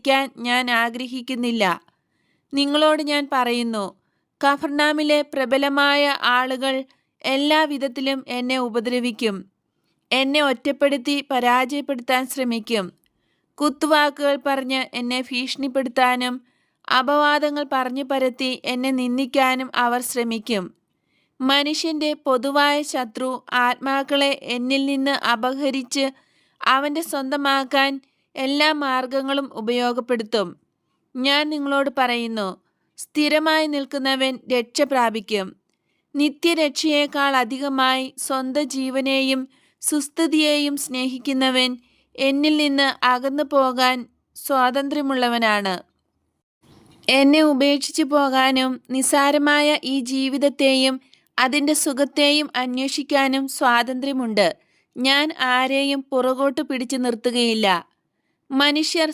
മരിക്കാൻ ഞാൻ ആഗ്രഹിക്കുന്നില്ല. നിങ്ങളോട് ഞാൻ പറയുന്നു, കഫർനാമിലെ പ്രബലമായ ആളുകൾ എല്ലാ വിധത്തിലും എന്നെ ഉപദ്രവിക്കും. എന്നെ ഒറ്റപ്പെടുത്തി പരാജയപ്പെടുത്താൻ ശ്രമിക്കും. കുത്തുവാക്കുകൾ പറഞ്ഞ് എന്നെ ഭീഷണിപ്പെടുത്താനും അപവാദങ്ങൾ പറഞ്ഞു പരത്തി എന്നെ നിന്ദിക്കാനും അവർ ശ്രമിക്കും. മനുഷ്യന്റെ പൊതുവായ ശത്രു ആത്മാക്കളെ എന്നിൽ നിന്ന് അപഹരിച്ച് അവൻ്റെ സ്വന്തമാക്കാൻ എല്ലാ മാർഗങ്ങളും ഉപയോഗപ്പെടുത്തും. ഞാൻ നിങ്ങളോട് പറയുന്നു, സ്ഥിരമായി നിൽക്കുന്നവൻ രക്ഷ പ്രാപിക്കും. നിത്യരക്ഷയേക്കാൾ അധികമായി സ്വന്തം ജീവനെയും സുസ്ഥിതിയെയും സ്നേഹിക്കുന്നവൻ എന്നിൽ നിന്ന് അകന്നു പോകാൻ സ്വാതന്ത്ര്യമുള്ളവനാണ്. എന്നെ ഉപേക്ഷിച്ചു പോകാനും നിസ്സാരമായ ഈ ജീവിതത്തെയും അതിൻ്റെ സുഖത്തെയും അന്വേഷിക്കാനും സ്വാതന്ത്ര്യമുണ്ട്. ഞാൻ ആരെയും പുറകോട്ട് പിടിച്ചു നിർത്തുകയില്ല. മനുഷ്യർ